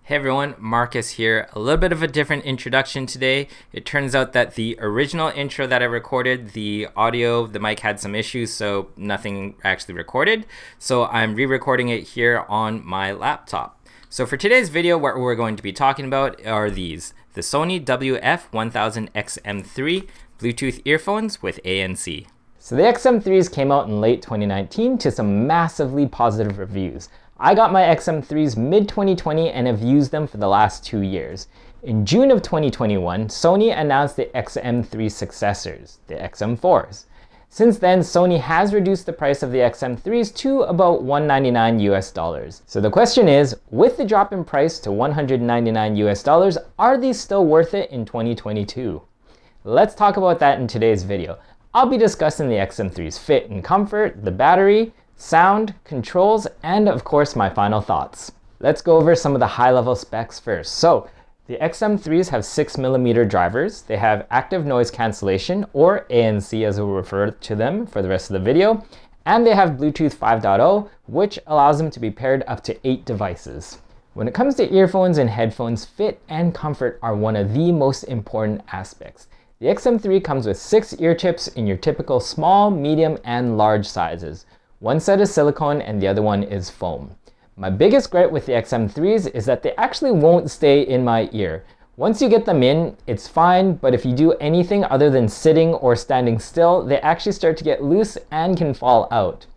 Hey everyone, Marcus here. A little bit of a different introduction today. It turns out that the original intro that I recorded, the audio, the mic had some issues, so nothing actually recorded. So I'm re-recording it here on my laptop. So for today's video, what we're going to be talking about are these: the Sony WF-1000XM3 Bluetooth earphones with ANC. So the XM3s came out in late 2019 to some massively positive reviews. I got my XM3s mid-2020 and have used them for the last 2 years. In June of 2021, Sony announced the XM3 successors, the XM4s. Since then, Sony has reduced the price of the XM3s to about $199 US. So the question is, with the drop in price to $199 US, are these still worth it in 2022? Let's talk about that in today's video. I'll be discussing the XM3's fit and comfort, the battery, sound, controls, and of course my final thoughts. Let's go over some of the high-level specs first. So the XM3s have 6mm drivers. They have active noise cancellation, or ANC as we'll refer to them for the rest of the video, and they have Bluetooth 5.0, which allows them to be paired up to 8 devices. When it comes to earphones and headphones, fit and comfort are one of the most important aspects. The XM3 comes with 6 ear tips in your typical small, medium, and large sizes. One set is silicone and the other one is foam. My biggest gripe with the XM3s is that they actually won't stay in my ear. Once you get them in, it's fine, but if you do anything other than sitting or standing still, they actually start to get loose and can fall out.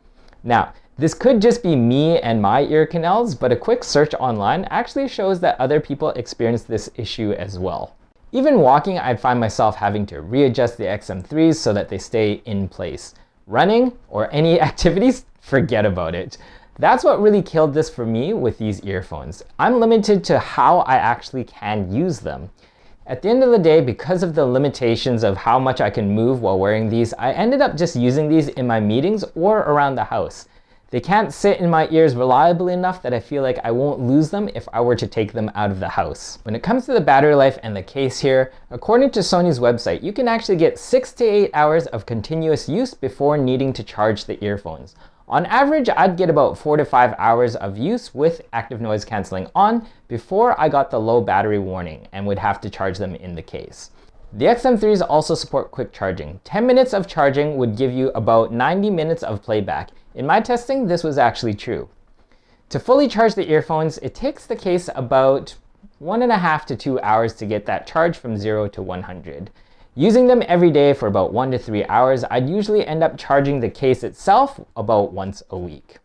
Now, this could just be me and my ear canals, but a quick search online actually shows that other people experience this issue as well. Even walking, I'd find myself having to readjust the XM3s so that they stay in place. Running or any activities, forget about it. That's what really killed this for me with these earphones. I'm limited to how I actually can use them. At the end of the day, because of the limitations of how much I can move while wearing these, I ended up just using these in my meetings or around the house. They can't sit in my ears reliably enough that I feel like I won't lose them if I were to take them out of the house. When it comes to the battery life and the case here, according to Sony's website, you can actually get 6 to 8 hours of continuous use before needing to charge the earphones. On average, I'd get about 4 to 5 hours of use with active noise cancelling on before I got the low battery warning and would have to charge them in the case. The XM3s also support quick charging. 10 minutes of charging would give you about 90 minutes of playback. In my testing, this was actually true. To fully charge the earphones, it takes the case about 1.5 to 2 hours to get that charge from 0 to 100. Using them every day for about 1 to 3 hours, I'd usually end up charging the case itself about once a week.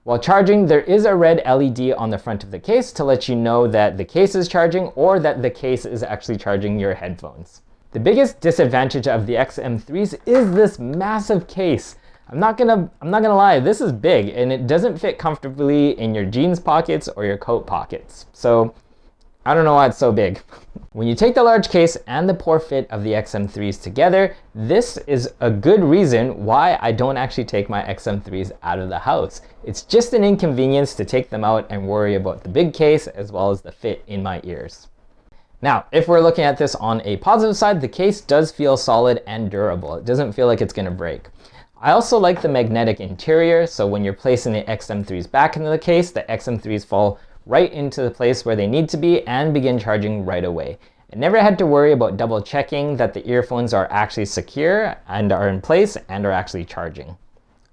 While charging, there is a red LED on the front of the case to let you know that the case is charging or that the case is actually charging your headphones. The biggest disadvantage of the XM3s is this massive case. I'm not gonna lie, this is big and it doesn't fit comfortably in your jeans pockets or your coat pockets. So I don't know why it's so big. When you take the large case and the poor fit of the XM3s together, this is a good reason why I don't actually take my XM3s out of the house. It's just an inconvenience to take them out and worry about the big case as well as the fit in my ears. Now, if we're looking at this on a positive side, the case does feel solid and durable. It doesn't feel like it's gonna break. I also like the magnetic interior, so when you're placing the XM3s back into the case, the XM3s fall right into the place where they need to be and begin charging right away. I never had to worry about double checking that the earphones are actually secure and are in place and are actually charging.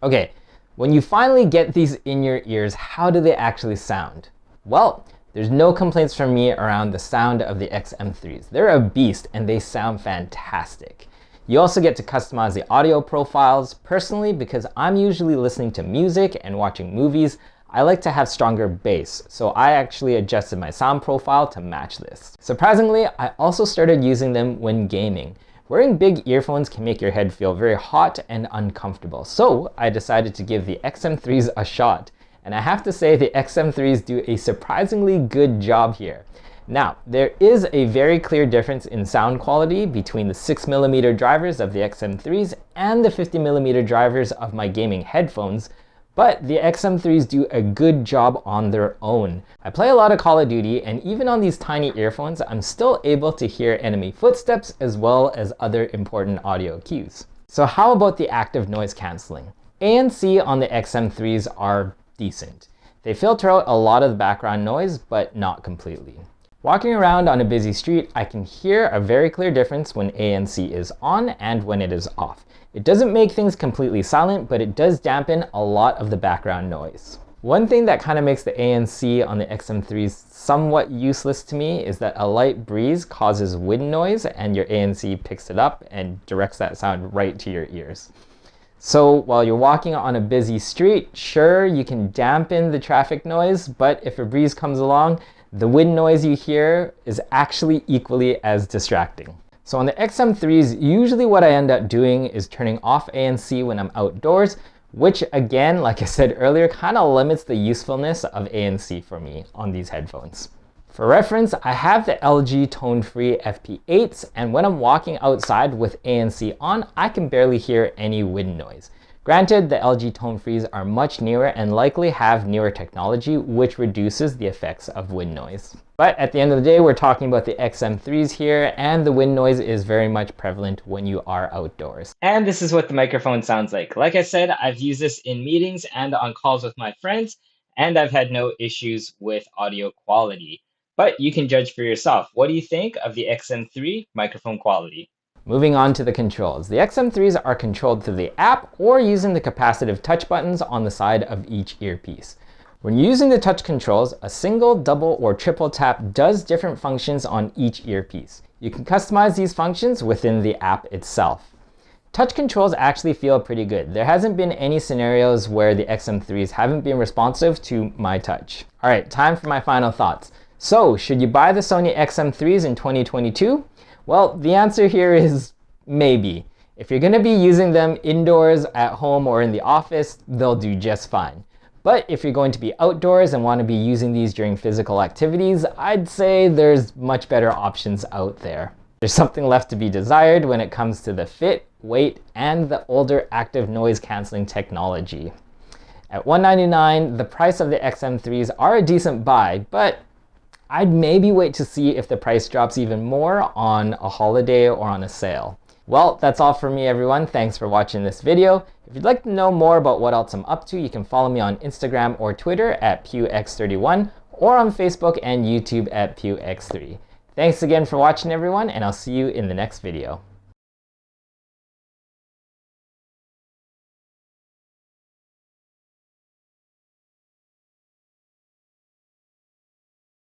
Okay, when you finally get these in your ears, how do they actually sound? Well, there's no complaints from me around the sound of the XM3s. They're a beast and they sound fantastic. You also get to customize the audio profiles. Personally, because I'm usually listening to music and watching movies, I like to have stronger bass, so I actually adjusted my sound profile to match this. Surprisingly, I also started using them when gaming. Wearing big earphones can make your head feel very hot and uncomfortable, so I decided to give the XM3s a shot. And I have to say the XM3s do a surprisingly good job here. Now, there is a very clear difference in sound quality between the 6mm drivers of the XM3s and the 50mm drivers of my gaming headphones, but the XM3s do a good job on their own. I play a lot of Call of Duty, and even on these tiny earphones, I'm still able to hear enemy footsteps as well as other important audio cues. So how about the active noise cancelling? ANC on the XM3s are decent. They filter out a lot of the background noise, but not completely. Walking around on a busy street, I can hear a very clear difference when ANC is on and when it is off. It doesn't make things completely silent, but it does dampen a lot of the background noise. One thing that kind of makes the ANC on the XM3s somewhat useless to me is that a light breeze causes wind noise and your ANC picks it up and directs that sound right to your ears. So while you're walking on a busy street, sure, you can dampen the traffic noise, but if a breeze comes along, the wind noise you hear is actually equally as distracting. So on the XM3s, usually what I end up doing is turning off ANC when I'm outdoors, which again, like I said earlier, kind of limits the usefulness of ANC for me on these headphones. For reference, I have the LG tone-free FP8s, and when I'm walking outside with ANC on, I can barely hear any wind noise. Granted, the LG tone-frees are much newer and likely have newer technology, which reduces the effects of wind noise. But at the end of the day, we're talking about the XM3s here, and the wind noise is very much prevalent when you are outdoors. And this is what the microphone sounds like. Like I said, I've used this in meetings and on calls with my friends, and I've had no issues with audio quality. But you can judge for yourself. What do you think of the XM3 microphone quality? Moving on to the controls. The XM3s are controlled through the app or using the capacitive touch buttons on the side of each earpiece. When using the touch controls, a single, double, or triple tap does different functions on each earpiece. You can customize these functions within the app itself. Touch controls actually feel pretty good. There hasn't been any scenarios where the XM3s haven't been responsive to my touch. All right, time for my final thoughts. So, should you buy the Sony XM3s in 2022? Well, the answer here is maybe. If you're going to be using them indoors, at home, or in the office, they'll do just fine. But if you're going to be outdoors and want to be using these during physical activities, I'd say there's much better options out there. There's something left to be desired when it comes to the fit, weight, and the older active noise cancelling technology. At $199, the price of the XM3s are a decent buy, but I'd maybe wait to see if the price drops even more on a holiday or on a sale. Well, that's all for me, everyone. Thanks for watching this video. If you'd like to know more about what else I'm up to, you can follow me on Instagram or Twitter at pewx31 or on Facebook and YouTube at pewx3. Thanks again for watching, everyone, and I'll see you in the next video.